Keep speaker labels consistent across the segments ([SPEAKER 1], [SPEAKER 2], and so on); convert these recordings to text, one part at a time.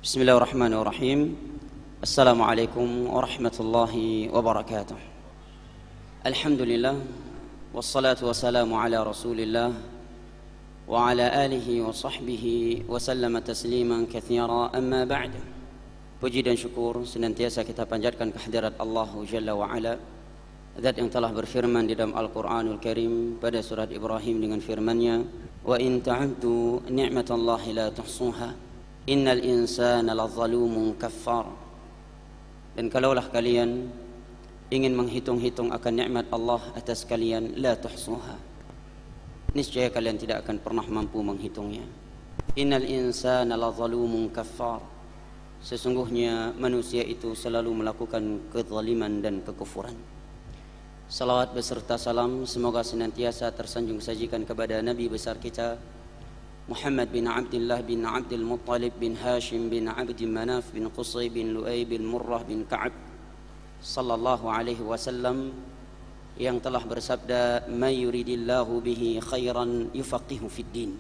[SPEAKER 1] Bismillahirrahmanirrahim. Assalamualaikum warahmatullahi wabarakatuh. Alhamdulillah, wassalatu wassalamu ala rasulillah wa ala alihi wa sahbihi wa sallama tasliman katsira, amma ba'd. Puji dan syukur senantiasa kita panjatkan kehadirat Allah Jalla wa Ala, Zat yang telah berfirman di dalam Al-Quranul Karim pada surat Ibrahim dengan firman-Nya, wa in ta'uddu ni'matallahi la tuhsuha innal insana lazalumun kaffar. Dan kalaulah kalian ingin menghitung-hitung akan nikmat Allah atas kalian, la tuhsuha, niscaya kalian tidak akan pernah mampu menghitungnya. Innal insana lazalumun kaffar, sesungguhnya manusia itu selalu melakukan kezaliman dan kekufuran. Salawat beserta salam semoga senantiasa tersanjung sajikan kepada Nabi besar kita Muhammad bin Abdullah bin Abdul Muttalib bin Hashim bin Abdi Manaf bin Qusay bin Lu'ay bin Murrah bin Ka'ab sallallahu alaihi wasallam, yang telah bersabda, "May yuridillahu bihi khairan yufaqihu fid din."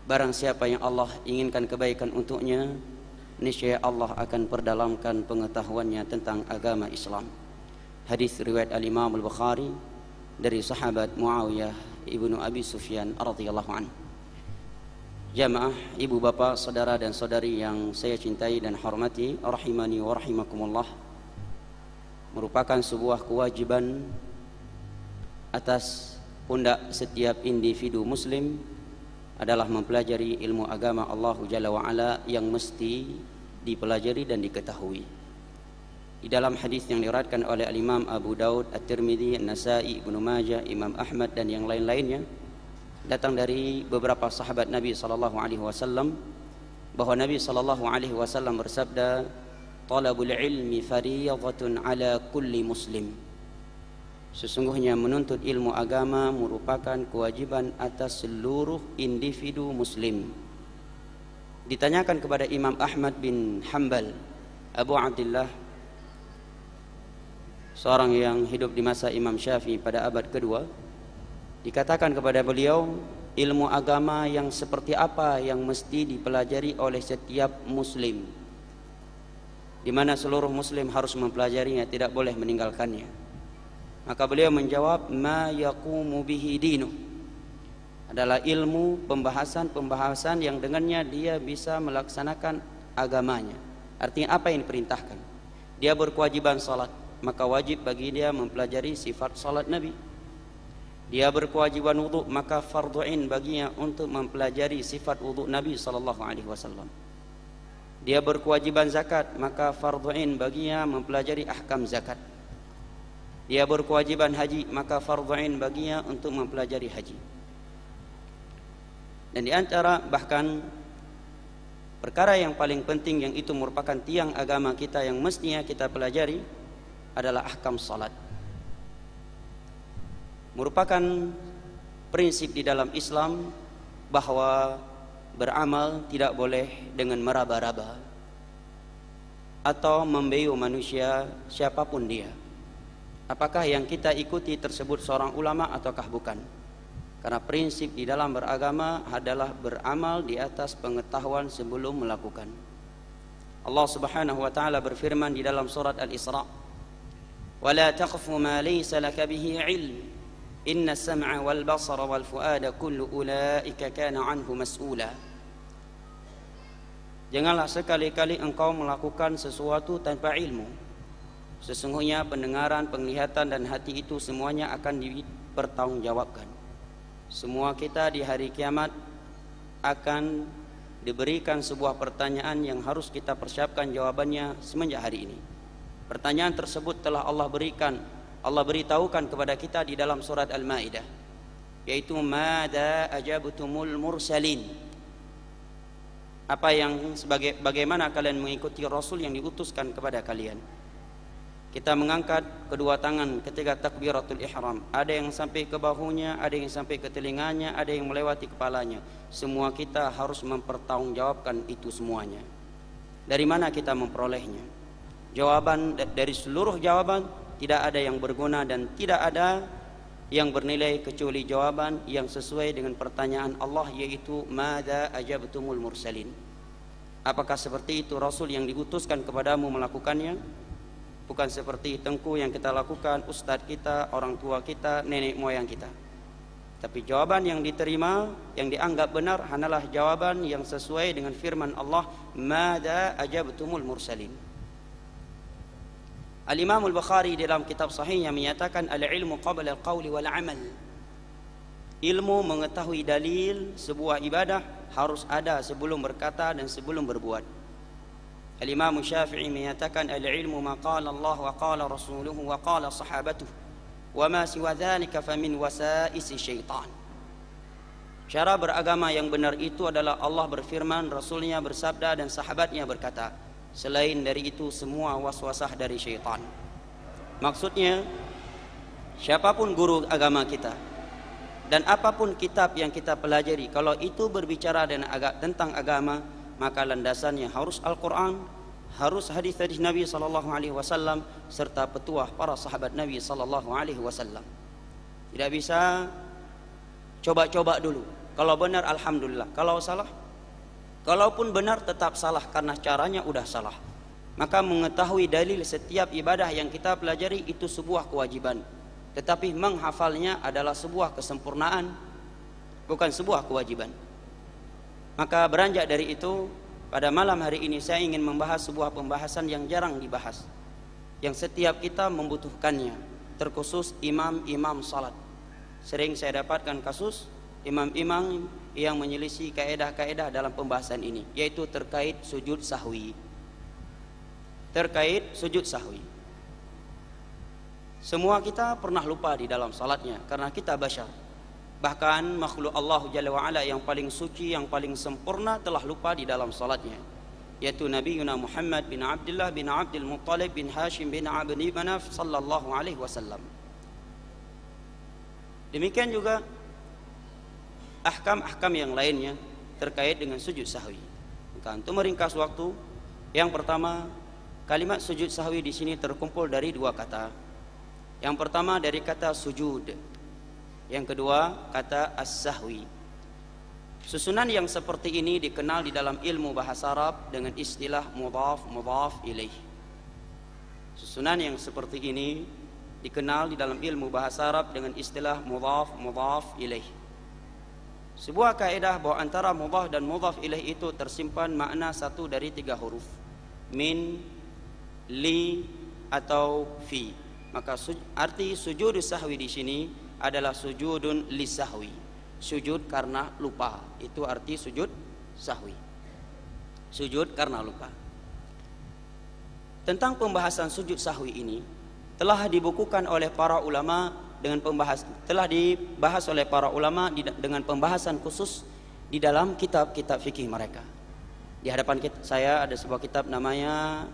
[SPEAKER 1] Barang siapa yang Allah inginkan kebaikan untuknya, niscaya Allah akan perdalamkan pengetahuannya tentang agama Islam. Hadis riwayat Al-Imam Al-Bukhari dari sahabat Muawiyah ibnu Abi Sufyan radhiyallahu anhu. Jamaah, ibu bapak, saudara dan saudari yang saya cintai dan hormati, rahimani wa rahimakumullah, merupakan sebuah kewajiban atas pundak setiap individu muslim adalah mempelajari ilmu agama Allah Jalla wa Ala yang mesti dipelajari dan diketahui. Di dalam hadis yang diriwayatkan oleh Al-Imam Abu Daud, At-Tirmidzi, An-Nasa'i, Ibnu Majah, Imam Ahmad dan yang lain-lainnya, datang dari beberapa sahabat Nabi sallallahu alaihi wasallam bahwa Nabi sallallahu alaihi wasallam bersabda, "Talabul ilmi fardiyatun ala kulli muslim." Sesungguhnya menuntut ilmu agama merupakan kewajiban atas seluruh individu muslim. Ditanyakan kepada Imam Ahmad bin Hanbal, Abu Abdullah, seorang yang hidup di masa Imam Syafi'i pada abad kedua, dikatakan kepada beliau, ilmu agama yang seperti apa yang mesti dipelajari oleh setiap muslim, di mana seluruh muslim harus mempelajarinya, tidak boleh meninggalkannya. Maka beliau menjawab, ma yaqumu bihi dinu, adalah ilmu pembahasan yang dengannya dia bisa melaksanakan agamanya. Artinya apa yang diperintahkan? Dia berkewajiban salat, maka wajib bagi dia mempelajari sifat salat Nabi. Dia berkewajiban wudhu, maka fardhu ain baginya untuk mempelajari sifat wudhu Nabi sallallahu alaihi wasallam. Dia berkewajiban zakat, maka fardhu ain baginya mempelajari ahkam zakat. Dia berkewajiban haji, maka fardhu ain baginya untuk mempelajari haji. Dan di antara bahkan perkara yang paling penting yang itu merupakan tiang agama kita yang mestinya kita pelajari adalah ahkam salat. Merupakan prinsip di dalam Islam bahwa beramal tidak boleh dengan meraba-raba atau membeu manusia siapapun dia. Apakah yang kita ikuti tersebut seorang ulama ataukah bukan? Karena prinsip di dalam beragama adalah beramal di atas pengetahuan sebelum melakukan. Allah Subhanahu wa taala berfirman di dalam surat Al-Isra, "Wa la taqfu ma laysa laka bihi 'ilm. Inna as-sam'a wal basara wal fu'ada kullu ulaika kana 'anhu mas'ula." Janganlah sekali-kali engkau melakukan sesuatu tanpa ilmu. Sesungguhnya pendengaran, penglihatan dan hati itu semuanya akan dipertanggungjawabkan. Semua kita di hari kiamat akan diberikan sebuah pertanyaan yang harus kita persiapkan jawabannya semenjak hari ini. Pertanyaan tersebut telah Allah beritahukan kepada kita di dalam surat Al-Maidah, yaitu mada ajabtumul mursalin, bagaimana kalian mengikuti rasul yang diutuskan kepada kalian. Kita mengangkat kedua tangan ketika takbiratul ihram, ada yang sampai ke bahunya, ada yang sampai ke telinganya, ada yang melewati kepalanya. Semua kita harus mempertanggungjawabkan itu semuanya. Dari mana kita memperolehnya? Jawaban dari seluruh jawaban tidak ada yang berguna dan tidak ada yang bernilai kecuali jawaban yang sesuai dengan pertanyaan Allah, yaitu madza ajabtumul mursalin. Apakah seperti itu Rasul yang diutuskan kepadamu melakukannya? Bukan seperti tengku yang kita lakukan, ustadz kita, orang tua kita, nenek moyang kita. Tapi jawaban yang diterima, yang dianggap benar hanyalah jawaban yang sesuai dengan firman Allah, "Madza ajabtumul mursalin." Al-Imam Al-Bukhari dalam kitab sahihnya menyatakan, "Al-ilmu qabla al-qawli wal amal." Ilmu mengetahui dalil sebuah ibadah harus ada sebelum berkata dan sebelum berbuat. Al-Imam Syafi'i menyatakan, "Al-ilmu ma qala Allah wa qala rasuluhu wa qala sahabatuh wa ma siwa dzalika famin wasaisi syaitan." Cara beragama yang benar itu adalah Allah berfirman, Rasulnya bersabda, dan sahabatnya berkata. Selain dari itu semua waswasah dari syaitan. Maksudnya, siapapun guru agama kita dan apapun kitab yang kita pelajari, kalau itu berbicara tentang agama, maka landasannya harus Al-Quran, harus hadis-hadis Nabi SAW, serta petuah para sahabat Nabi SAW. Tidak bisa coba-coba dulu. Kalau benar alhamdulillah, kalau salah, kalaupun benar tetap salah karena caranya udah salah. Maka mengetahui dalil setiap ibadah yang kita pelajari itu sebuah kewajiban. Tetapi menghafalnya adalah sebuah kesempurnaan, bukan sebuah kewajiban. Maka beranjak dari itu, pada malam hari ini saya ingin membahas sebuah pembahasan yang jarang dibahas, yang setiap kita membutuhkannya, terkhusus imam-imam salat. Sering saya dapatkan kasus imam-imam yang menyelisih kaedah-kaedah dalam pembahasan ini, yaitu terkait sujud sahwi. Terkait sujud sahwi. Semua kita pernah lupa di dalam salatnya karena kita basyar. Bahkan makhluk Allah Jalla wa'ala yang paling suci, yang paling sempurna telah lupa di dalam salatnya, yaitu Nabiuna Muhammad bin Abdullah bin Abdul Muttalib bin Hashim bin Abdi Manaf sallallahu alaihi wasallam. Demikian juga ahkam-ahkam yang lainnya terkait dengan sujud sahwi. Maka untuk meringkas waktu, yang pertama, kalimat sujud sahwi di sini terkumpul dari dua kata. Yang pertama dari kata sujud, yang kedua kata as-sahwi. Susunan yang seperti ini dikenal di dalam ilmu bahasa Arab dengan istilah mudhaf ilaih. Susunan yang seperti ini dikenal di dalam ilmu bahasa Arab dengan istilah mudhaf ilaih. Sebuah kaidah bahwa antara mudhaf dan mudhaf ilaih itu tersimpan makna satu dari tiga huruf, min, li, atau fi. Maka arti sujud sahwi di sini adalah sujudun lisahwi, sujud karena lupa. Itu arti sujud sahwi, sujud karena lupa. Tentang pembahasan sujud sahwi ini telah dibukukan oleh para ulama telah dibahas oleh para ulama dengan pembahasan khusus di dalam kitab-kitab fikih mereka. Di hadapan saya ada sebuah kitab namanya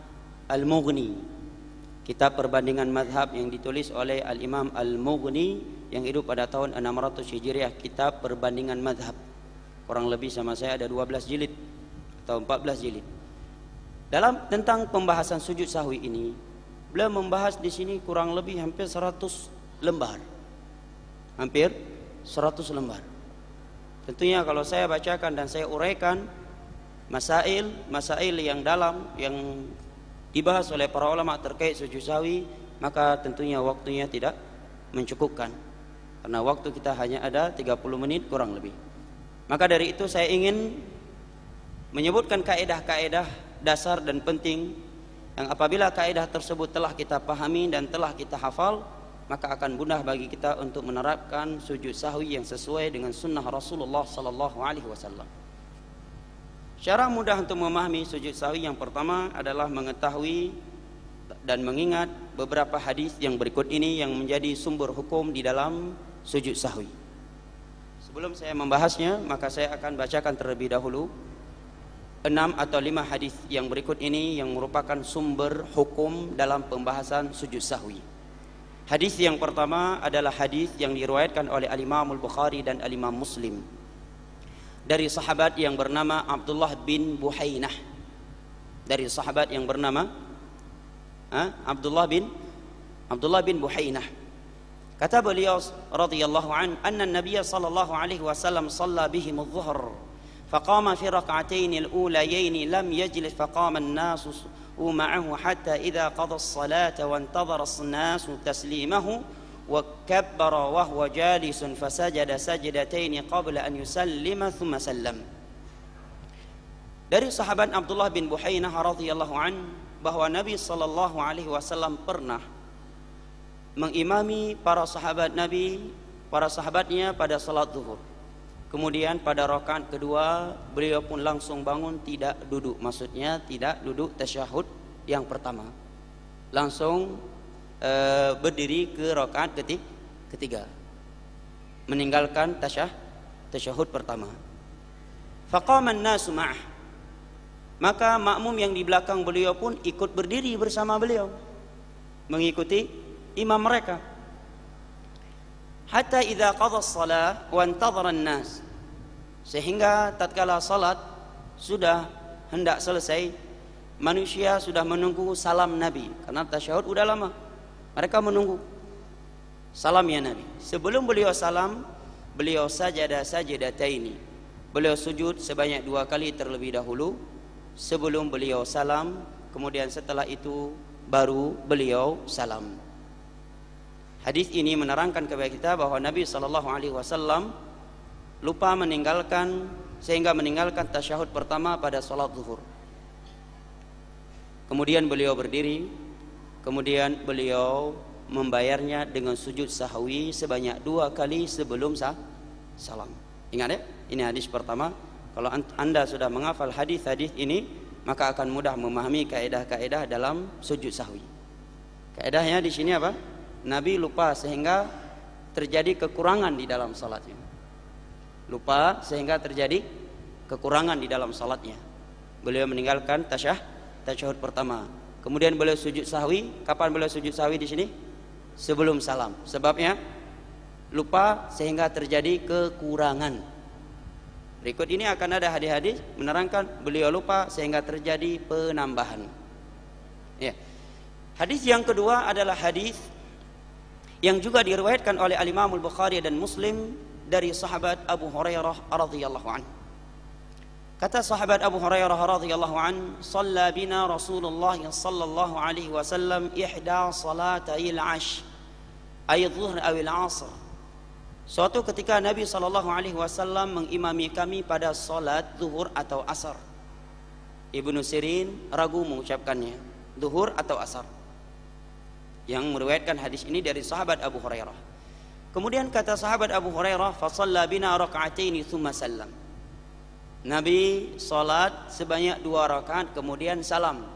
[SPEAKER 1] Al-Mughni, kitab perbandingan madhab yang ditulis oleh Al-Imam Al-Mughni yang hidup pada tahun 600 Hijriah. Kitab perbandingan madhab, kurang lebih sama saya ada 12 jilid atau 14 jilid. Tentang pembahasan sujud sahwi ini, beliau membahas di sini kurang lebih hampir 100 lembar. Hampir 100 lembar. Tentunya kalau saya bacakan dan saya uraikan masail yang dalam yang dibahas oleh para ulama terkait sujud sahwi, maka tentunya waktunya tidak mencukupkan, karena waktu kita hanya ada 30 menit kurang lebih. Maka dari itu saya ingin menyebutkan kaedah-kaedah dasar dan penting yang apabila kaedah tersebut telah kita pahami dan telah kita hafal, maka akan mudah bagi kita untuk menerapkan sujud sahwi yang sesuai dengan sunnah Rasulullah sallallahu alaihi wasallam. Cara mudah untuk memahami sujud sahwi yang pertama adalah mengetahui dan mengingat beberapa hadis yang berikut ini yang menjadi sumber hukum di dalam sujud sahwi. Sebelum saya membahasnya, maka saya akan bacakan terlebih dahulu 6 atau 5 hadis yang berikut ini yang merupakan sumber hukum dalam pembahasan sujud sahwi. Hadis yang pertama adalah hadis yang diriwayatkan oleh Al-Imam Al-Bukhari dan Al-Imam Muslim dari sahabat yang bernama Abdullah bin Buhainah. Dari sahabat yang bernama Abdullah bin Buhainah. Kata beliau radhiyallahu an, anna an-nabiy sallallahu alaihi wasallam shalla bihim adh-dhuhr فقام في ركعتين الأوليين لم يجلس فقام الناس معه حتى إذا قضى الصلاة وانتظر الناس تسليمه وكبر وهو جالس فسجد سجدتين قبل أن يسلم ثم سلم. Dari sahabat Abdullah bin Buhainah radhiyallahu an bahwa Nabi sallallahu alaihi wasallam pernah mengimami para sahabatnya pada salat zuhur. Kemudian pada rakaat kedua beliau pun langsung bangun, tidak duduk, maksudnya tidak duduk tasyahud yang pertama, langsung berdiri ke rakaat ketiga, meninggalkan tasyahud pertama. Faqama an-nasu ma'ah, maka makmum yang di belakang beliau pun ikut berdiri bersama beliau, mengikuti imam mereka. Hatta idza qadha as-salah wa intadhara an-nas, sehingga tatkala salat sudah hendak selesai, manusia sudah menunggu salam Nabi, karena tasyahud udah lama, mereka menunggu salamnya Nabi. Sebelum beliau salam, beliau sajadataini, beliau sujud sebanyak 2 kali terlebih dahulu sebelum beliau salam, kemudian setelah itu baru beliau salam. Hadis ini menerangkan kepada kita bahwa Nabi SAW lupa sehingga meninggalkan tasyahud pertama pada salat zuhur. Kemudian beliau berdiri, kemudian beliau membayarnya dengan sujud sahwi sebanyak 2 kali sebelum salam. Ingat ya, ini hadis pertama. Kalau Anda sudah menghafal hadis-hadis ini, maka akan mudah memahami kaidah-kaidah dalam sujud sahwi. Kaidahnya di sini apa? Nabi lupa sehingga terjadi kekurangan di dalam salatnya. Lupa sehingga terjadi kekurangan di dalam salatnya. Beliau meninggalkan tasyahud pertama. Kemudian beliau sujud sahwi. Kapan beliau sujud sahwi di sini? Sebelum salam. Sebabnya lupa sehingga terjadi kekurangan. Berikut ini akan ada hadis-hadis menerangkan beliau lupa sehingga terjadi penambahan. Ya. Hadis yang kedua adalah hadis yang juga diriwayatkan oleh Al-Imam Al-Bukhari dan Muslim dari sahabat Abu Hurairah radhiyallahu anhu. Kata sahabat Abu Hurairah radhiyallahu anhu, "Shalla bina Rasulullah sallallahu alaihi wasallam ihda salatayil 'ashr, ay dhuhr aw al-'asr." Suatu ketika Nabi sallallahu alaihi wasallam mengimami kami pada salat zuhur atau asar. Ibnu Sirin ragu mengucapkannya, zuhur atau asar. Yang meriwayatkan hadis ini dari sahabat Abu Hurairah. Kemudian kata sahabat Abu Hurairah, "Fa shalla bina raka'ataini tsumma sallam." Nabi salat sebanyak 2 rakaat kemudian salam.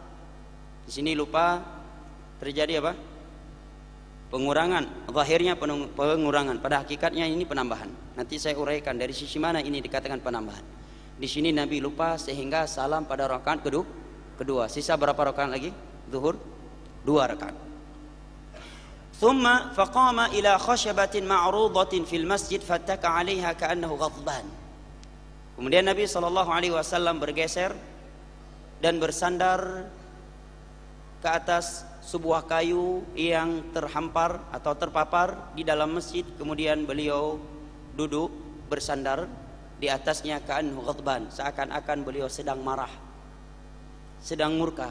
[SPEAKER 1] Di sini lupa terjadi apa? Pengurangan. Zahirnya pengurangan, pada hakikatnya ini penambahan. Nanti saya uraikan dari sisi mana ini dikatakan penambahan. Di sini Nabi lupa sehingga salam pada rakaat kedua. Sisa berapa rakaat lagi? Zuhur 2 rakaat. Thumma faqama ila khashabatin ma'rudatin fil masjid fattaka 'alaiha ka'annahu ghadban. Kemudian Nabi SAW bergeser dan bersandar ke atas sebuah kayu yang terhampar atau terpapar di dalam masjid. Kemudian beliau duduk bersandar di atasnya ka'annahu ghadban, seakan-akan beliau sedang marah, sedang murka.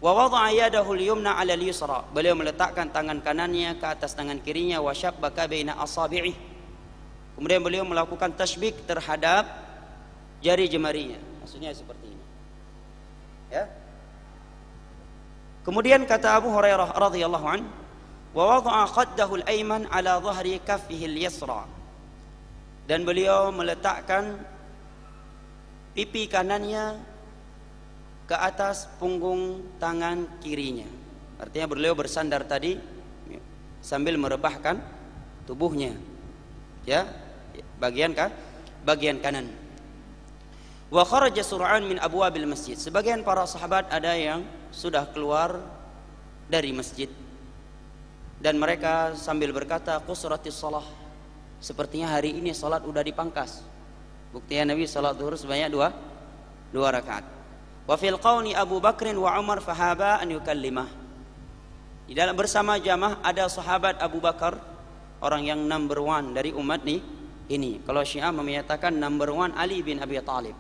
[SPEAKER 1] Wa wada'a yadahu al-yumna 'ala al-yusra, beliau meletakkan tangan kanannya ke atas tangan kirinya, wa syabbaka baina asabi'i, kemudian beliau melakukan tasbik terhadap jari jemarinya, maksudnya seperti ini ya. Kemudian kata Abu Hurairah radhiyallahu an, wa wada'a khaddahu al-ayman 'ala dhahri kaffihi al-yusra, dan beliau meletakkan pipi kanannya ke atas punggung tangan kirinya. Artinya beliau bersandar tadi sambil merebahkan tubuhnya, ya, bagian kanan. Wa kharaja sur'an min abwabil masjid. Sebagian para sahabat ada yang sudah keluar dari masjid dan mereka sambil berkata, qusratis shalah, sepertinya hari ini salat udah dipangkas. Buktinya Nabi salat zuhur sebanyak 2 rakaat. Wa fil qauni Abu Bakrin wa Umar fahaba an yukallimah. Di dalam bersama jamaah ada sahabat Abu Bakar, orang yang number 1 dari umat ini. Kalau Syiah menyatakan number one Ali bin Abi Thalib.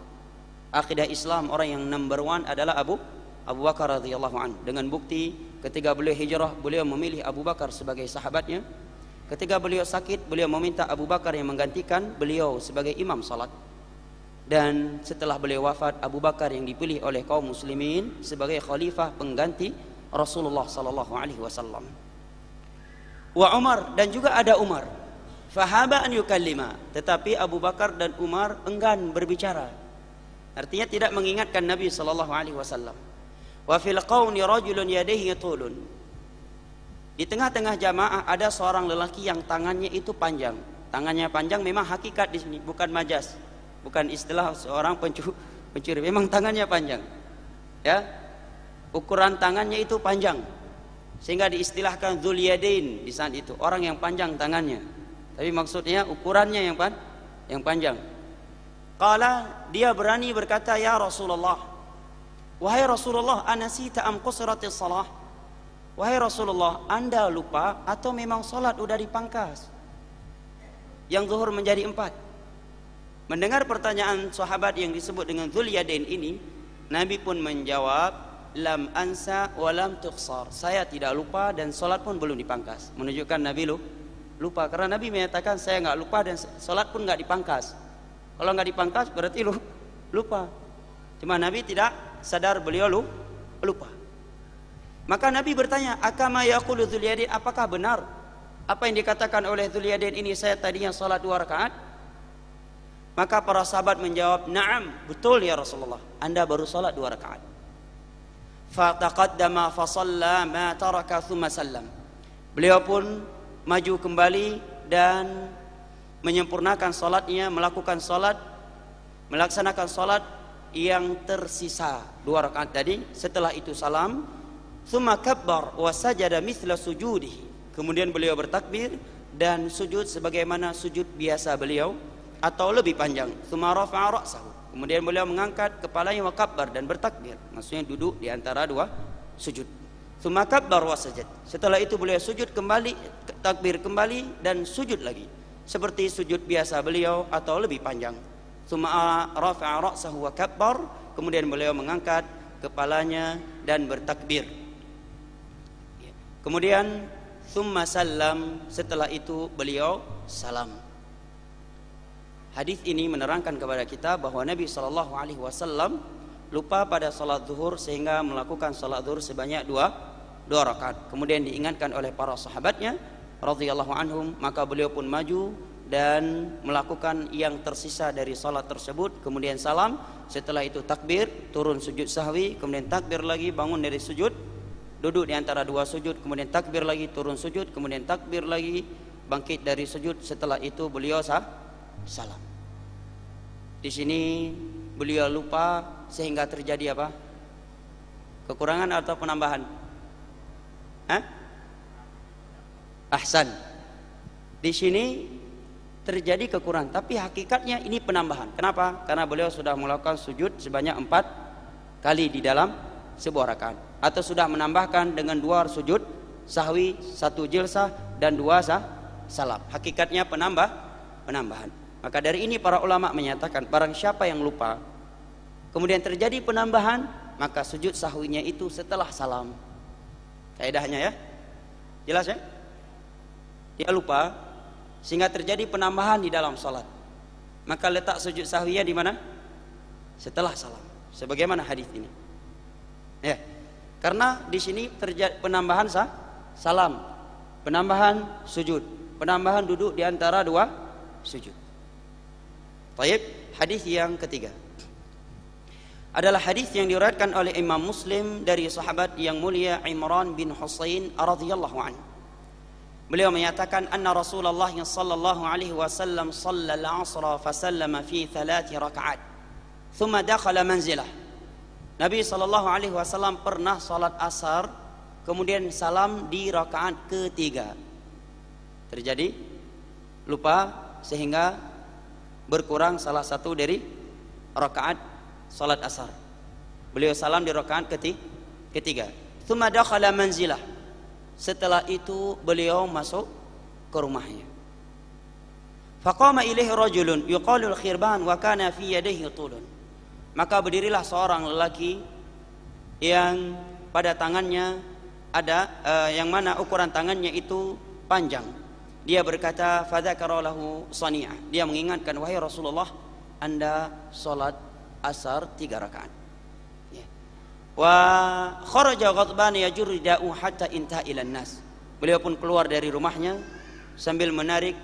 [SPEAKER 1] Akidah Islam orang yang number one adalah Abu Bakar radhiyallahu anhu. Dengan bukti ketika beliau hijrah, beliau memilih Abu Bakar sebagai sahabatnya. Ketika beliau sakit, beliau meminta Abu Bakar yang menggantikan beliau sebagai imam salat. Dan setelah beliau wafat, Abu Bakar yang dipilih oleh kaum muslimin sebagai khalifah pengganti Rasulullah sallallahu alaihi wasallam. Wa Umar, dan juga ada Umar. Fahaba an yukallima, tetapi Abu Bakar dan Umar enggan berbicara. Artinya tidak mengingatkan Nabi sallallahu alaihi wasallam. Wa fil qauni rajulun yadayhi tulun. Di tengah-tengah jamaah ada seorang lelaki yang tangannya itu panjang. Tangannya panjang memang hakikat di sini, bukan majas. Bukan istilah seorang pencuri, memang tangannya panjang. Ya. Ukuran tangannya itu panjang. Sehingga diistilahkan dzul yadain di saat itu, orang yang panjang tangannya. Tapi maksudnya ukurannya yang panjang. Qala, dia berani berkata, ya Rasulullah, wahai Rasulullah, anasita am qusratis salah? Wahai Rasulullah, Anda lupa atau memang salat udah dipangkas? Yang zuhur menjadi 4. Mendengar pertanyaan sahabat yang disebut dengan dzul yadain ini, Nabi pun menjawab, lam ansa wa lam tuqsar. Saya tidak lupa dan salat pun belum dipangkas. Menunjukkan Nabi lupa, karena Nabi menyatakan saya enggak lupa dan salat pun enggak dipangkas. Kalau enggak dipangkas berarti lupa. Cuma Nabi tidak sadar beliau lupa. Maka Nabi bertanya, akama yaqulu dzul yadain, apakah benar apa yang dikatakan oleh dzul yadain ini, saya tadinya salat 2 rakaat? Maka para sahabat menjawab, na'am, betul ya Rasulullah, Anda baru salat 2 rakaat. Fataqaddama fa shalla ma taraka thumma sallam. Beliau pun maju kembali dan menyempurnakan salatnya, melaksanakan salat yang tersisa 2 rakaat tadi. Setelah itu salam, thumma kabbar wa sajada mithla sujudihi. Kemudian beliau bertakbir dan sujud sebagaimana sujud biasa beliau atau lebih panjang. Thumma rafa'a ra'sahu. Kemudian beliau mengangkat kepalanya wa kabbar dan bertakbir. Maksudnya duduk di antara 2 sujud. Thumma kabbar wa sajad. Setelah itu beliau sujud kembali, takbir kembali dan sujud lagi. Seperti sujud biasa beliau atau lebih panjang. Thumma rafa'a ra'sahu wa kabbar. Kemudian beliau mengangkat kepalanya dan bertakbir. Kemudian thumma sallam, setelah itu beliau salam. Hadis ini menerangkan kepada kita bahwa Nabi sallallahu alaihi wasallam lupa pada salat zuhur sehingga melakukan salat zuhur sebanyak 2 rakaat. Kemudian diingatkan oleh para sahabatnya radhiyallahu anhum, maka beliau pun maju dan melakukan yang tersisa dari salat tersebut. Kemudian salam, setelah itu takbir, turun sujud sahwi, kemudian takbir lagi, bangun dari sujud, duduk di antara 2 sujud, kemudian takbir lagi, turun sujud, kemudian takbir lagi, bangkit dari sujud. Setelah itu beliau salam. Di sini beliau lupa sehingga terjadi apa? Kekurangan atau penambahan? Ahsan. Di sini terjadi kekurangan, tapi hakikatnya ini penambahan. Kenapa? Karena beliau sudah melakukan sujud sebanyak 4 kali di dalam sebuah rakaat, atau sudah menambahkan dengan 2 sujud sahwi, 1 jilsah dan 2 salam. Hakikatnya penambahan. Maka dari ini para ulama menyatakan, barang siapa yang lupa kemudian terjadi penambahan, maka sujud sahwinya itu setelah salam. Kaidahnya ya, jelas ya? Dia lupa sehingga terjadi penambahan di dalam salat, maka letak sujud sahwinya di mana? Setelah salam. Sebagaimana hadis ini. Ya. Karena di sini terjadi penambahan salam, penambahan sujud, penambahan duduk di antara 2 sujud. Baik, hadis yang ketiga adalah hadis yang diriwayatkan oleh Imam Muslim dari sahabat yang mulia Imran bin Husain radhiyallahu anhu. Beliau menyatakan, anna Rasulullah sallallahu alaihi wasallam shalla al-'asra fa sallama fi 3 raka'at thumma dakhala manzilah. Nabi sallallahu alaihi wasallam pernah salat asar kemudian salam di rakaat ketiga. Terjadi lupa sehingga berkurang salah satu dari rakaat salat asar. Beliau salam di rakaat ketiga. Tsumma dakhala manzilah. Setelah itu beliau masuk ke rumahnya. Faqama ilaihi rajulun yuqalu al-Khirban wa kana fi yadayhi tulun. Maka berdirilah seorang lelaki yang pada tangannya ada yang mana ukuran tangannya itu panjang. Dia berkata, fadzakara lahu sani'ah. Dia mengingatkan, wahai Rasulullah, Anda salat asar 3 rakaat. Ya. Wa kharaja ghadban yajurru da'u hatta intaha ila nas. Beliau pun keluar dari rumahnya sambil menarik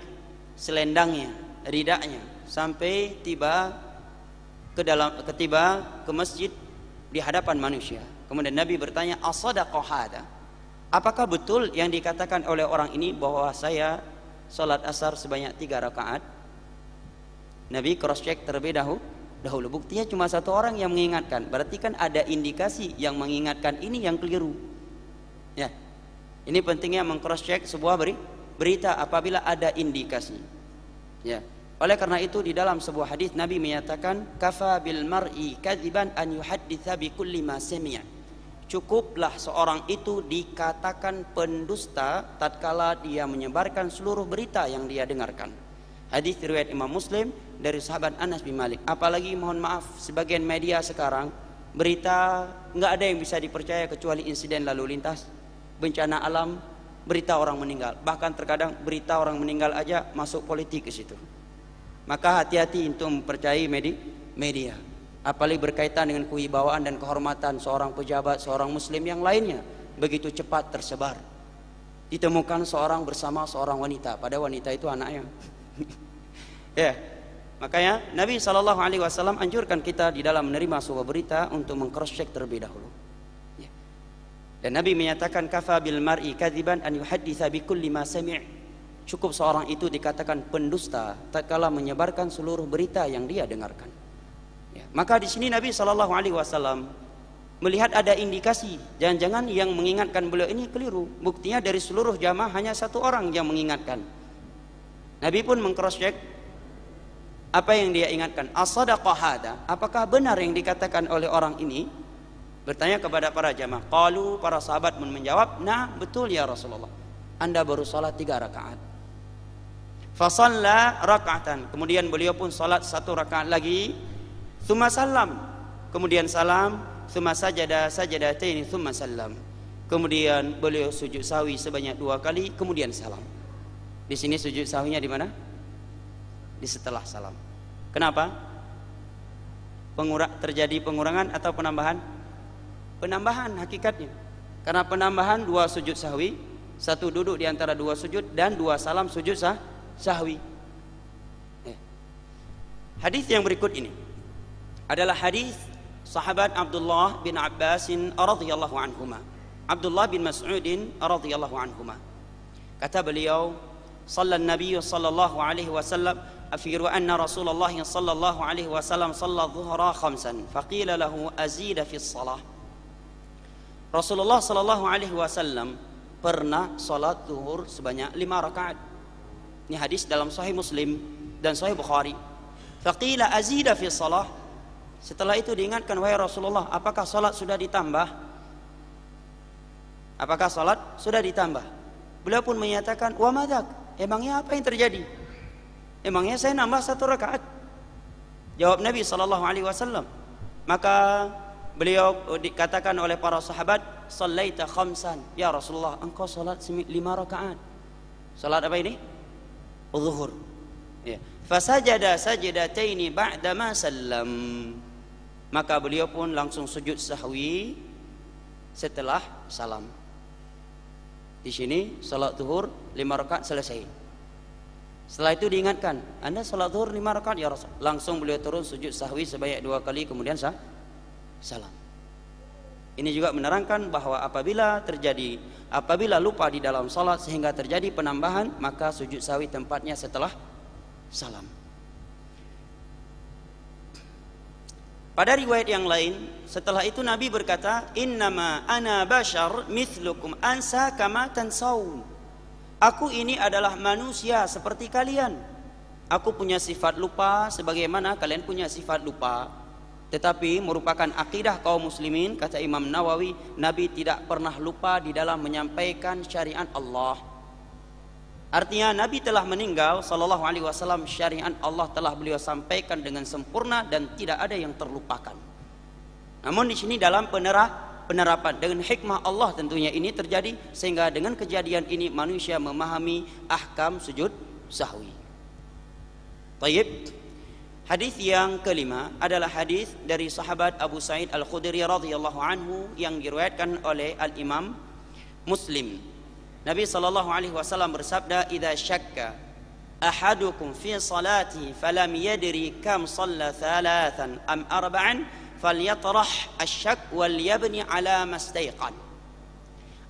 [SPEAKER 1] selendangnya, ridaknya, sampai tiba ke masjid di hadapan manusia. Kemudian Nabi bertanya, as-sadaqah hada? Apakah betul yang dikatakan oleh orang ini bahwa saya salat asar sebanyak 3 rakaat? Nabi cross check terlebih dahulu. Buktinya cuma satu orang yang mengingatkan. Berarti kan ada indikasi yang mengingatkan ini yang keliru. Ya. Ini pentingnya meng-cross check sebuah berita apabila ada indikasi. Ya. Oleh karena itu di dalam sebuah hadis Nabi menyatakan, kafa bil mar'i kadziban an yuhadditsa bi kulli ma sami'a. Cukuplah seorang itu dikatakan pendusta tatkala dia menyebarkan seluruh berita yang dia dengarkan. Hadis riwayat Imam Muslim dari sahabat Anas bin Malik. Apalagi mohon maaf, sebagian media sekarang berita nggak ada yang bisa dipercaya kecuali insiden lalu lintas, bencana alam, berita orang meninggal. Bahkan terkadang berita orang meninggal aja masuk politik ke situ. Maka hati-hati untuk mempercayai media. Apalagi berkaitan dengan kewibawaan dan kehormatan seorang pejabat, seorang muslim yang lainnya, begitu cepat tersebar. Ditemukan seorang bersama seorang wanita, pada wanita itu anaknya. Ya, makanya Nabi SAW anjurkan kita di dalam menerima sebuah berita untuk meng-cross check terlebih dahulu. Ya. Dan Nabi menyatakan, kafa bil mar'i kadziban an yuhadditsa bi kulli ma sami'. Cukup seorang itu dikatakan pendusta tatkala menyebarkan seluruh berita yang dia dengarkan. Ya, maka di sini Nabi SAW melihat ada indikasi, jangan-jangan yang mengingatkan beliau ini keliru. Buktinya dari seluruh jamaah hanya satu orang yang mengingatkan. Nabi pun meng-cross check apa yang dia ingatkan. As-sadaqah hada? Apakah benar yang dikatakan oleh orang ini? Bertanya kepada para jamaah. Qalu, para sahabat pun menjawab, nah betul ya Rasulullah, Anda baru salat 3 rakaat. Fasalla raka'atan. Kemudian beliau pun salat 1 rakaat lagi. Tsumma salam, kemudian salam. Tsumma sajadataini tsumma salam. Kemudian beliau sujud sahwi sebanyak 2 kali, kemudian salam. Di sini sujud sahwinya di mana? Di setelah salam. Kenapa? Terjadi pengurangan atau penambahan? Penambahan hakikatnya. Karena penambahan 2 sujud sahwi, 1 duduk di antara 2 sujud, dan 2 salam sujud sahwi. Hadis yang berikut ini adalah hadis sahabat Abdullah bin Abbasin radhiyallahu anhuma, Abdullah bin Mas'udin radhiyallahu anhuma. Kata beliau, sallallahu Nabi sallallahu alaihi wasallam afiru anna Rasulullah sallallahu alaihi wasallam shalla dhuhra khamsan faqila lahu azida fi shalah. Rasulullah sallallahu alaihi wasallam pernah salat zuhur sebanyak 5 rakaat. Ini hadis dalam Sahih Muslim dan Sahih Bukhari. Faqila azida fi shalah. Setelah itu diingatkan, wahai Rasulullah, apakah salat sudah ditambah? Apakah salat sudah ditambah? Beliau pun menyatakan, wa madzak? Emangnya apa yang terjadi? Emangnya saya nambah 1 rakaat? Jawab Nabi SAW. Maka beliau dikatakan oleh para sahabat, sallaita khamsan. Ya Rasulullah, engkau salat 5 rakaat. Salat apa ini? Zuhur. Ya. Fasajada sajadataini ba'da ma sallam. Maka beliau pun langsung sujud sahwi setelah salam. Di sini salat zuhur 5 rakaat selesai. Setelah itu diingatkan, Anda salat zuhur 5 rakaat ya Rasul. Langsung beliau turun sujud sahwi sebanyak 2 kali, kemudian salam. Ini juga menerangkan bahwa apabila lupa di dalam salat sehingga terjadi penambahan, maka sujud sahwi tempatnya setelah salam. Pada riwayat yang lain, setelah itu Nabi berkata, innama ana bashar mithlukum ansa kama tansaun. Aku ini adalah manusia seperti kalian. Aku punya sifat lupa sebagaimana kalian punya sifat lupa. Tetapi merupakan akidah kaum muslimin, kata Imam Nawawi, Nabi tidak pernah lupa di dalam menyampaikan syariat Allah. Artinya Nabi telah meninggal sallallahu alaihi wasallam, syariat Allah telah beliau sampaikan dengan sempurna dan tidak ada yang terlupakan. Namun di sini dalam penerapan dengan hikmah Allah tentunya ini terjadi, sehingga dengan kejadian ini manusia memahami ahkam sujud sahwi. Baik. Hadis yang kelima adalah hadis dari sahabat Abu Sa'id Al-Khudri radhiyallahu anhu yang diriwayatkan oleh Al-Imam Muslim. Nabi sallallahu alaihi wasallam bersabda, "Idza syakka ahadukum fi salati falam yadri kam shalla thalathan am arba'an falyatrah asyak wal yabni ala mastaiqan."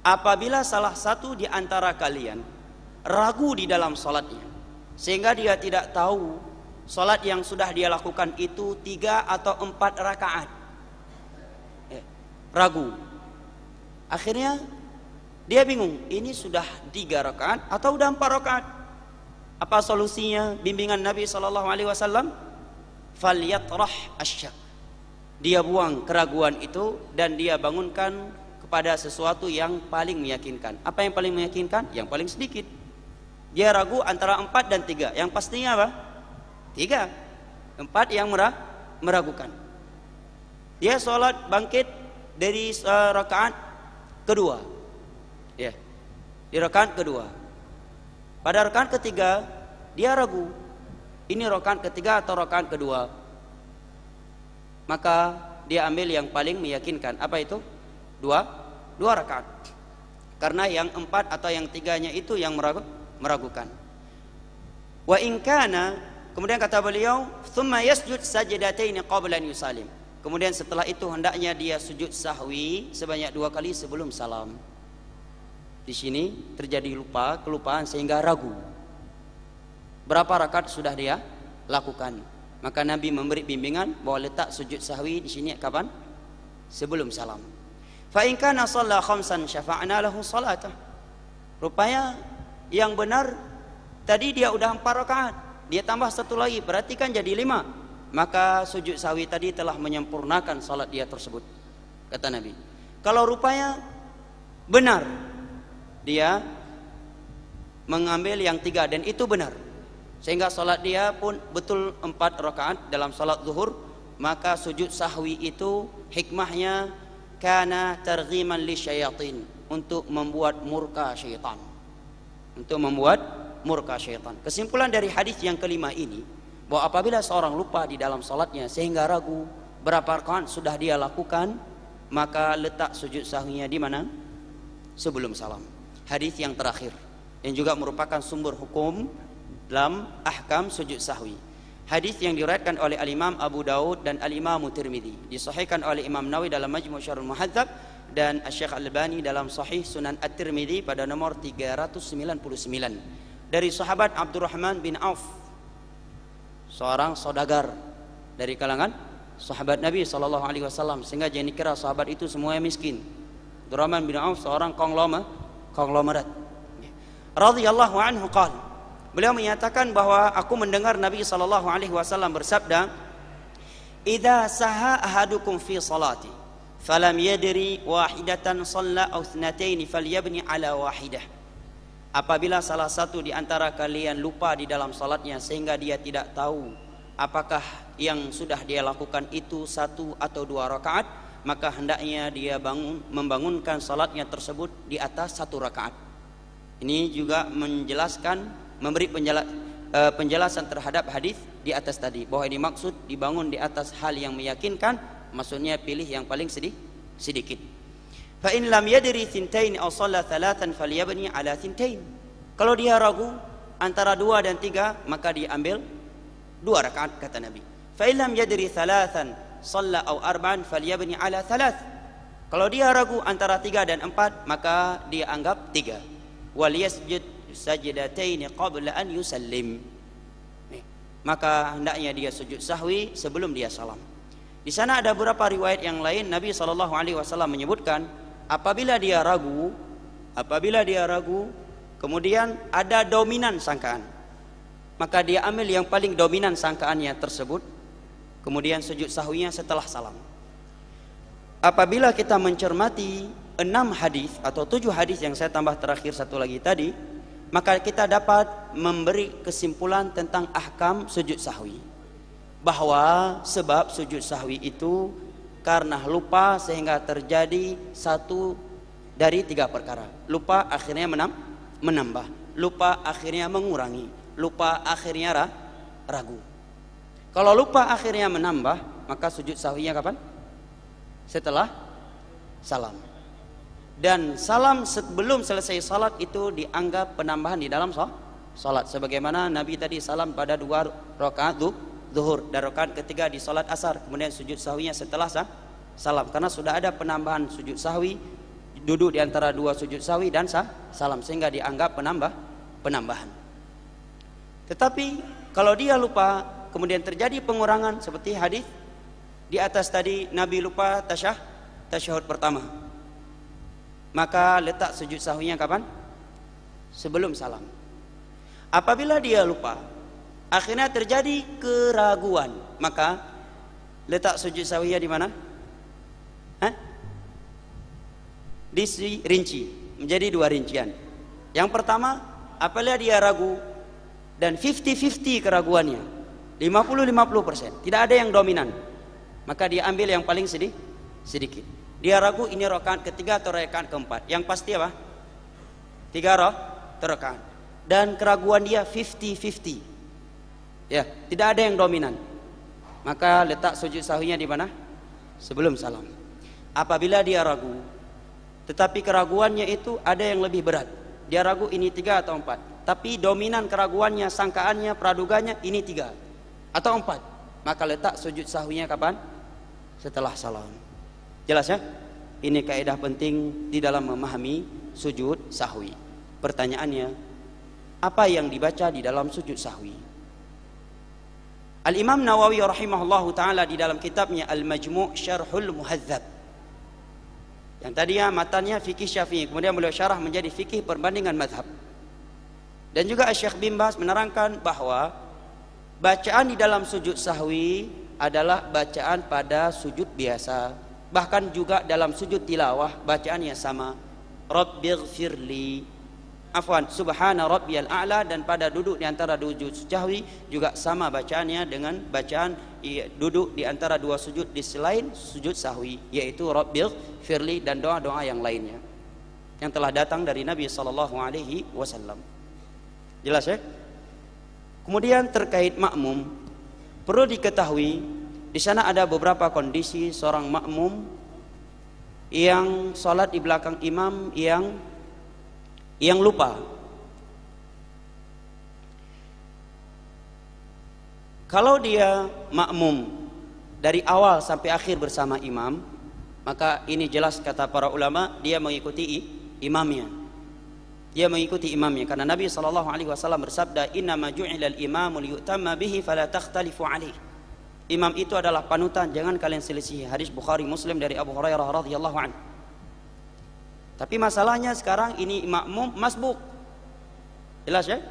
[SPEAKER 1] Apabila salah satu di antara kalian ragu di dalam salatnya sehingga dia tidak tahu salat yang sudah dia lakukan itu 3 atau 4 rakaat, ragu, akhirnya dia bingung, ini sudah 3 rakaat atau udah 4 rakaat. Apa solusinya? Bimbingan Nabi SAW, falyatrah asyak, dia buang keraguan itu dan dia bangunkan kepada sesuatu yang paling meyakinkan. Apa yang paling meyakinkan? Yang paling sedikit. Dia ragu antara 4 dan 3. Yang pastinya apa? 3. 4 yang meragukan. Dia sholat bangkit dari rakaat kedua. Ya, di rakaat kedua. Pada rakaat ketiga dia ragu, ini rakaat ketiga atau rakaat kedua. Maka dia ambil yang paling meyakinkan. Apa itu? Dua rakaat. Karena yang 4 atau yang 3-nya itu yang meragukan. Wa in kana, kemudian kata beliau, thumma yasjud sajdataini qabla an yusalim. Kemudian setelah itu hendaknya dia sujud sahwi sebanyak 2 kali sebelum salam. Di sini terjadi kelupaan sehingga ragu. Berapa rakaat sudah dia lakukan? Maka Nabi memberi bimbingan bahwa letak sujud sahwi di sini kapan? Sebelum salam. Fa in kana shalla khamsan syafa'na lahu salatah. Rupanya yang benar tadi dia udah 4 rakaat, dia tambah 1 lagi, berarti kan jadi 5. Maka sujud sahwi tadi telah menyempurnakan salat dia tersebut, kata Nabi. Kalau rupanya benar, dia mengambil yang 3 dan itu benar, sehingga salat dia pun betul 4 rakaat dalam salat zuhur, maka sujud sahwi itu hikmahnya kana targhiman lisyayatin, untuk membuat murka syaitan. Untuk membuat murka syaitan. Kesimpulan dari hadis yang kelima ini, bahwa apabila seorang lupa di dalam salatnya sehingga ragu berapa rakaat sudah dia lakukan, maka letak sujud sahwinya di mana? Sebelum salam. Hadis yang terakhir yang juga merupakan sumber hukum dalam ahkam sujud sahwi. Hadis yang diriwayatkan oleh Al-Imam Abu Daud dan Al-Imam Tirmidzi, disahihkan oleh Imam Nawawi dalam Majmu' Syarhul Muhadzab dan Syekh Al-Albani dalam Sahih Sunan At-Tirmidzi pada nomor 399 dari sahabat Abdurrahman bin Auf, seorang saudagar dari kalangan sahabat Nabi SAW, sehingga jangan dikira sahabat itu semuanya miskin. Abdurrahman bin Auf seorang konglomerat. Radhiyallahu anhu qala, beliau menyatakan bahwa aku mendengar Nabi SAW bersabda, "Idza saha ahadukum fi salati falam yadri wahidatan shalla aw thnataini falyabni ala wahidah." Apabila salah satu di antara kalian lupa di dalam salatnya sehingga dia tidak tahu apakah yang sudah dia lakukan itu 1 atau 2 rakaat, maka hendaknya dia membangunkan salatnya tersebut di atas 1 rakaat. Ini juga memberi penjelasan terhadap hadis di atas tadi, bahwa ini maksud dibangun di atas hal yang meyakinkan, maksudnya pilih yang paling sedikit. Fa in lam yadri thintain aw shalla thalathan falyabni ala thintain. Kalau dia ragu antara 2 dan 3, maka dia ambil 2 rakaat, kata Nabi. Fa in lam yadri thalathan shalla aw arba'an falyabni ala thalath. Kalau dia ragu antara 3 dan 4, maka dia anggap 3. Wal yasjud sajdataini qabla an yusallim. Maka hendaknya dia sujud sahwi sebelum dia salam. Di sana ada beberapa riwayat yang lain, Nabi SAW menyebutkan apabila dia ragu, kemudian ada dominan sangkaan, maka dia ambil yang paling dominan sangkaannya tersebut, kemudian sujud sahwinya setelah salam. Apabila kita mencermati 6 hadis atau 7 hadis yang saya tambah terakhir satu lagi tadi, maka kita dapat memberi kesimpulan tentang ahkam sujud sahwi, bahwa sebab sujud sahwi itu karena lupa sehingga terjadi satu dari tiga perkara. Lupa akhirnya menambah, lupa akhirnya mengurangi, lupa akhirnya ragu. Kalau lupa akhirnya menambah, maka sujud sahwinya kapan? Setelah salam. Dan salam sebelum selesai salat itu dianggap penambahan di dalam salat. Sebagaimana Nabi tadi salam pada 2 rakaat zuhur dan rakaat ketiga di salat asar. Kemudian sujud sahwinya setelah salam. Karena sudah ada penambahan sujud sahwi, duduk di antara 2 sujud sahwi dan salam, sehingga dianggap penambahan. Tetapi kalau dia lupa kemudian terjadi pengurangan seperti hadis di atas tadi, Nabi lupa tasyahud pertama, maka letak sujud sahwinya kapan? Sebelum salam. Apabila dia lupa akhirnya terjadi keraguan, maka letak sujud sahwinya di mana? Dirinci menjadi 2 rincian. Yang pertama, apabila dia ragu dan 50-50 keraguannya, 50-50%, tidak ada yang dominan, maka dia ambil yang paling sedikit. Dia ragu ini rakaat ketiga atau rakaat keempat. Yang pasti apa? 3 rakaat. Dan keraguan dia 50-50. Ya, tidak ada yang dominan. Maka letak sujud sahwinya di mana? Sebelum salam. Apabila dia ragu, tetapi keraguannya itu ada yang lebih berat. Dia ragu ini 3 atau 4. Tapi dominan keraguannya, sangkaannya, praduganya ini 3 atau 4. Maka letak sujud sahwinya kapan? Setelah salam. Jelas ya? Ini kaidah penting di dalam memahami sujud sahwi. Pertanyaannya, apa yang dibaca di dalam sujud sahwi? Al-Imam Nawawi rahimahullahu ta'ala di dalam kitabnya Al-Majmu' Syarhul Muhadzab, yang tadinya matanya fikih Syafi'i, kemudian beliau syarah menjadi fikih perbandingan mazhab. Dan juga Syekh bin Baz menerangkan bahwa bacaan di dalam sujud sahwi adalah bacaan pada sujud biasa. Bahkan juga dalam sujud tilawah bacaannya sama. Rabbighfirli, subhana rabbiyal a'la, dan pada duduk di antara 2 sujud sahwi juga sama bacaannya dengan bacaan duduk di antara 2 sujud di selain sujud sahwi, yaitu Rabbighfirli dan doa-doa yang lainnya yang telah datang dari Nabi sallallahu alaihi wasallam. Jelas ya? Kemudian terkait makmum, perlu diketahui di sana ada beberapa kondisi seorang makmum yang salat di belakang imam yang lupa. Kalau dia makmum dari awal sampai akhir bersama imam, maka ini jelas kata para ulama, dia mengikuti imamnya. Dia mengikuti imamnya karena Nabi SAW bersabda, "Innama ju'ilal imamu liyutamma bihi fala takhtalifu alaihi." Imam itu adalah panutan, jangan kalian selisih. Hadis Bukhari Muslim dari Abu Hurairah radhiyallahu anhu. Tapi masalahnya sekarang ini makmum masbuk. Jelas ya?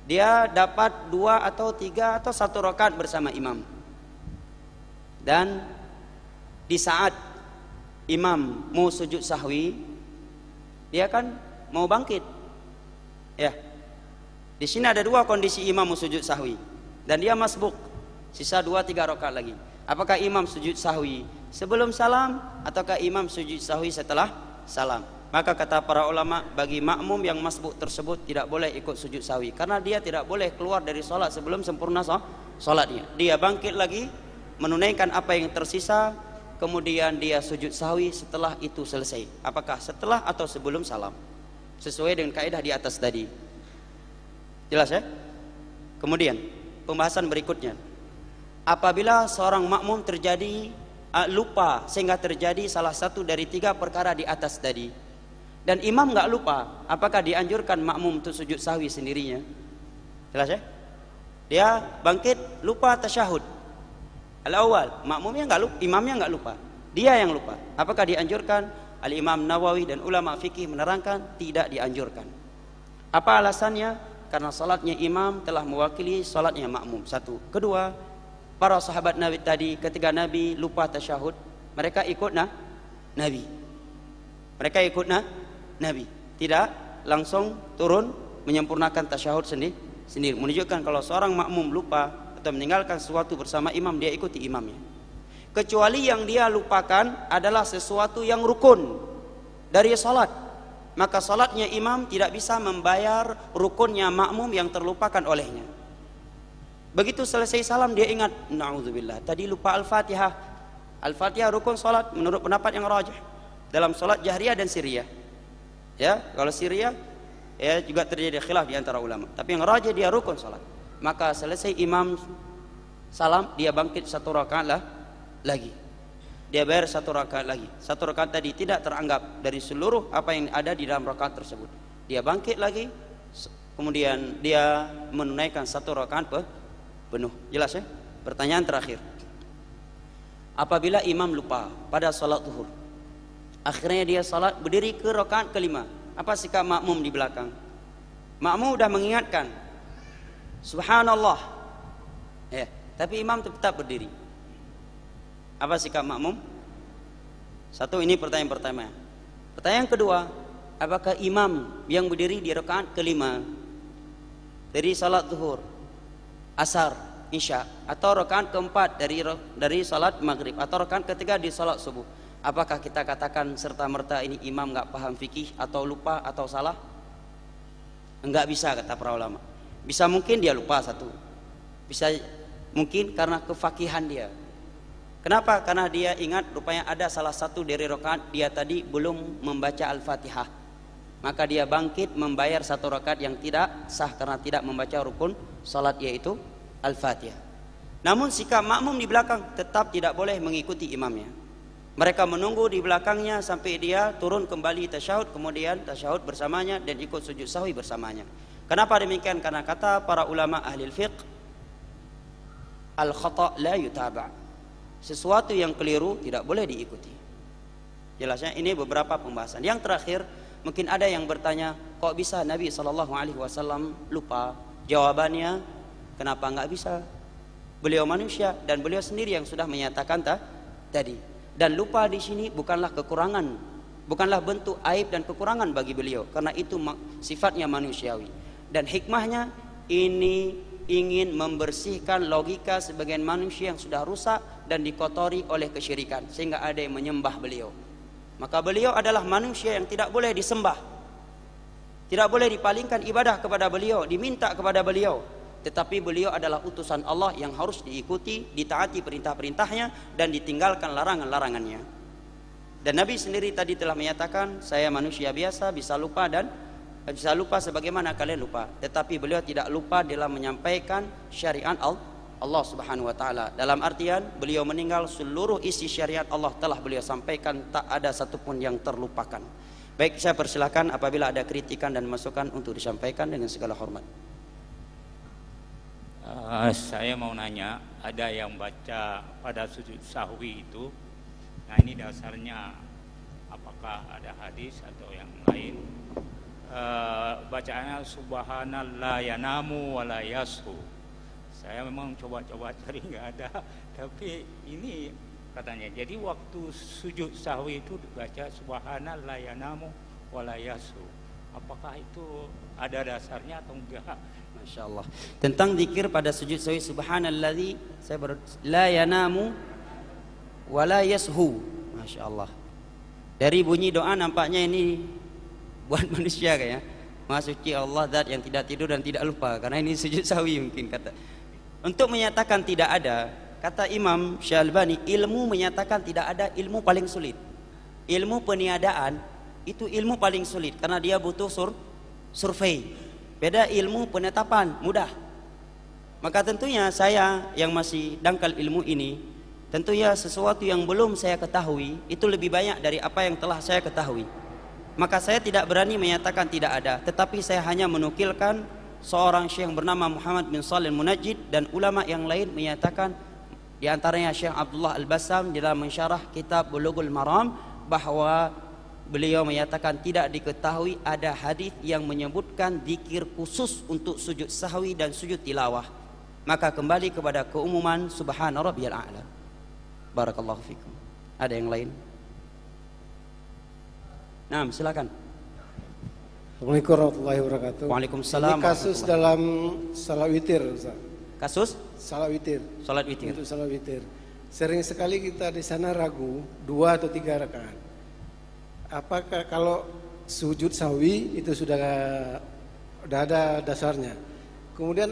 [SPEAKER 1] Dia dapat 2 atau 3 atau 1 rakaat bersama imam. Dan di saat imam mau sujud sahwi, dia kan mau bangkit. Ya. Di sini ada 2 kondisi imam mau sujud sahwi dan dia masbuk. Sisa 2-3 rakaat lagi. Apakah imam sujud sahwi sebelum salam ataukah imam sujud sahwi setelah salam? Maka kata para ulama, bagi makmum yang masbuk tersebut tidak boleh ikut sujud sahwi karena dia tidak boleh keluar dari solat sebelum sempurna solatnya. Dia bangkit lagi, menunaikan apa yang tersisa, kemudian dia sujud sahwi setelah itu selesai. Apakah setelah atau sebelum salam? Sesuai dengan kaidah di atas tadi. Jelas ya? Kemudian pembahasan berikutnya, apabila seorang makmum terjadi lupa sehingga terjadi salah satu dari 3 perkara di atas tadi, dan imam nggak lupa, apakah dianjurkan makmum untuk sujud sahwi sendirinya? Jelas ya? Dia bangkit lupa tasyahud al-awwal, makmumnya nggak lupa, imamnya nggak lupa, dia yang lupa. Apakah dianjurkan? Al-Imam Nawawi dan ulama fikih menerangkan tidak dianjurkan. Apa alasannya? Karena salatnya imam telah mewakili salatnya makmum. 1. Kedua, para sahabat Nabi tadi ketika Nabi lupa tasyahud, mereka ikut Nabi. Mereka ikut Nabi, tidak langsung turun menyempurnakan tasyahud sendiri. Menunjukkan kalau seorang makmum lupa atau meninggalkan sesuatu bersama imam, dia ikuti imamnya. Kecuali yang dia lupakan adalah sesuatu yang rukun dari salat, maka salatnya imam tidak bisa membayar rukunnya makmum yang terlupakan olehnya. Begitu selesai salam dia ingat, na'udzubillah, tadi lupa Al-Fatihah. Al-Fatihah rukun salat menurut pendapat yang rajih dalam salat jahriyah dan sirriyah. Ya, kalau sirriyah ya juga terjadi khilaf di antara ulama, tapi yang rajih dia rukun salat. Maka selesai imam salam, dia bangkit satu rakaat lagi. Dia bayar satu rakaat lagi. Satu rakaat tadi tidak teranggap dari seluruh apa yang ada di dalam rakaat tersebut. Dia bangkit lagi, kemudian dia menunaikan satu rakaat penuh. Jelas ya? Pertanyaan terakhir. Apabila imam lupa pada salat zuhur, akhirnya dia salat berdiri ke rakaat kelima, apa sikap makmum di belakang? Makmum sudah mengingatkan, subhanallah, ya, tapi imam tetap berdiri. Apa sikap makmum? Satu, ini pertanyaan pertama. Pertanyaan kedua, apakah imam yang berdiri di rakaat kelima dari salat zuhur, asar, isya, atau rakaat keempat dari salat maghrib, atau rakaat ketiga di salat subuh, apakah kita katakan serta merta ini imam nggak paham fikih atau lupa atau salah? Enggak bisa, kata para ulama. Bisa mungkin dia lupa satu, bisa mungkin karena kefakihan dia. Kenapa? Karena dia ingat rupanya ada salah satu dari rakaat dia tadi belum membaca Al-Fatihah, maka dia bangkit membayar satu rakaat yang tidak sah karena tidak membaca rukun salat, yaitu Al-Fatihah. Namun sikap makmum di belakang tetap tidak boleh mengikuti imamnya. Mereka menunggu di belakangnya sampai dia turun kembali tasyahud, kemudian tasyahud bersamanya dan ikut sujud sahwi bersamanya. Kenapa demikian? Karena kata para ulama ahli fiqh, al-khata' la yutaba'. Sesuatu yang keliru tidak boleh diikuti. Jelasnya ini beberapa pembahasan. Yang terakhir, mungkin ada yang bertanya, kok bisa Nabi SAW lupa? Jawabannya, kenapa enggak bisa? Beliau manusia dan beliau sendiri yang sudah menyatakan tadi. Dan lupa di sini bukanlah kekurangan, bukanlah bentuk aib dan kekurangan bagi beliau, karena itu sifatnya manusiawi. Dan hikmahnya ini ingin membersihkan logika sebagian manusia yang sudah rusak dan dikotori oleh kesyirikan, sehingga ada yang menyembah beliau. Maka beliau adalah manusia yang tidak boleh disembah, tidak boleh dipalingkan ibadah kepada beliau, diminta kepada beliau. Tetapi beliau adalah utusan Allah yang harus diikuti, ditaati perintah-perintahnya dan ditinggalkan larangan-larangannya. Dan Nabi sendiri tadi telah menyatakan, saya manusia biasa, bisa lupa dan bisa lupa sebagaimana kalian lupa. Tetapi beliau tidak lupa dalam menyampaikan syariat Allah Subhanahu wa taala. Dalam artian beliau meninggal seluruh isi syariat Allah telah beliau sampaikan, tak ada satupun yang terlupakan. Baik, saya persilakan apabila ada kritikan dan masukan untuk disampaikan dengan segala hormat.
[SPEAKER 2] Saya mau nanya, ada yang baca pada sujud sahwi itu, nah ini dasarnya apakah ada hadis atau yang lain? Bacaannya subhanallah yanamu wala yashu. Saya memang coba-coba cari nggak ada, tapi ini katanya. Jadi waktu sujud sahwi itu dibaca subhanallah yanamu wala yashu. Apakah itu ada dasarnya atau enggak?
[SPEAKER 1] Masya Allah. Tentang zikir pada sujud sahwi, subhanalladzi la yanamu wala yashu. Masya Allah. Dari bunyi doa nampaknya ini buat manusia kayaknya. Maha suci Allah, zat yang tidak tidur dan tidak lupa. Karena ini sujud sahwi mungkin kata. Untuk menyatakan tidak ada, kata Imam Syalbani, ilmu menyatakan tidak ada ilmu paling sulit. Ilmu peniadaan itu ilmu paling sulit karena dia butuh survei. Beda ilmu penetapan, mudah. Maka tentunya saya yang masih dangkal ilmu ini, tentunya sesuatu yang belum saya ketahui itu lebih banyak dari apa yang telah saya ketahui. Maka saya tidak berani menyatakan tidak ada, tetapi saya hanya menukilkan seorang syekh bernama Muhammad bin Shalih Al-Munajjid dan ulama yang lain menyatakan, di antaranya Syekh Abdullah Al-Bassam dalam mensyarah kitab Bulughul Maram, bahwa beliau menyatakan tidak diketahui ada hadis yang menyebutkan zikir khusus untuk sujud sahwi dan sujud tilawah. Maka kembali kepada keumuman subhana rabbiyal a'la. Barakallahu fikum. Ada yang lain? Nah, silakan.
[SPEAKER 3] Assalamualaikum warahmatullahi wabarakatuh.
[SPEAKER 1] Waalaikumsalam
[SPEAKER 3] Ini kasus
[SPEAKER 1] warahmatullahi.
[SPEAKER 3] dalam salat witir, Ustaz.
[SPEAKER 1] Kasus
[SPEAKER 3] Salat witir.
[SPEAKER 1] salat witir.
[SPEAKER 3] Untuk salat witir. Sering sekali kita di sana ragu 2 atau 3 rakaat. Apakah kalau sujud sahwi itu sudah ada dasarnya. Kemudian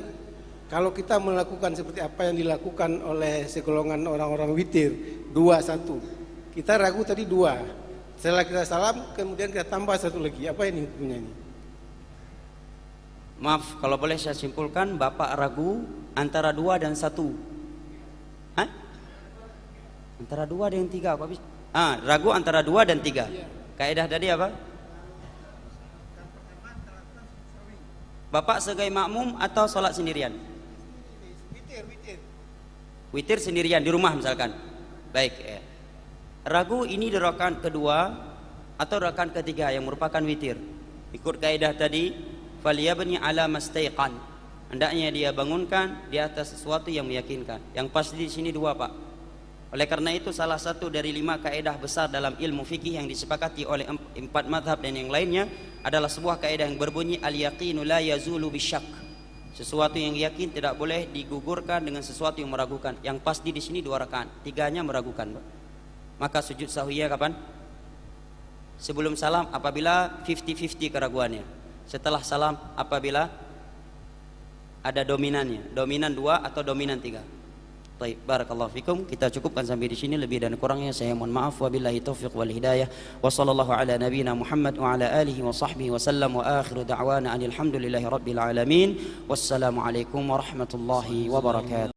[SPEAKER 3] kalau kita melakukan seperti apa yang dilakukan oleh segolongan orang-orang witir 2-1, kita ragu tadi 2. Setelah kita salam, kemudian kita tambah 1 lagi. Apa ini hukumnya ini?
[SPEAKER 1] Maaf, kalau boleh saya simpulkan, Bapak ragu antara 2 dan 1. Hah? Antara 2 dan 3 apa bisa? Ragu antara 2 dan 3. Kaidah tadi apa? Bapak sebagai makmum atau sholat sendirian? Witir sendirian di rumah misalkan. Baik. Ragu ini di rakaat kedua atau rakaat ketiga yang merupakan witir. Ikut kaidah tadi, faliyabni ala mastaiqan. Hendaknya dia bangunkan di atas sesuatu yang meyakinkan. Yang pasti di sini 2, Pak. Oleh karena itu salah satu dari 5 kaidah besar dalam ilmu fikih yang disepakati oleh 4 mazhab dan yang lainnya adalah sebuah kaidah yang berbunyi al-yaqinu la yazulu bisyak. Sesuatu yang yakin tidak boleh digugurkan dengan sesuatu yang meragukan. Yang pasti di sini 2 rakaat, 3-nya meragukan, Pak. Maka sujud sahwiyah kapan? Sebelum salam apabila 50-50 keraguannya. Setelah salam apabila ada dominannya, dominan 2 atau dominan 3. Baik, barakallahu fikum. Kita cukupkan sampai di sini, lebih dan kurangnya saya mohon maaf. Wabillahi taufiq wal hidayah. Wa sallallahu ala nabiyyina Muhammad wa ala alihi wa sahbihi wa sallam wa akhiru da'wana alhamdulillahi rabbil alamin. Wassalamu alaikum warahmatullahi wabarakatuh.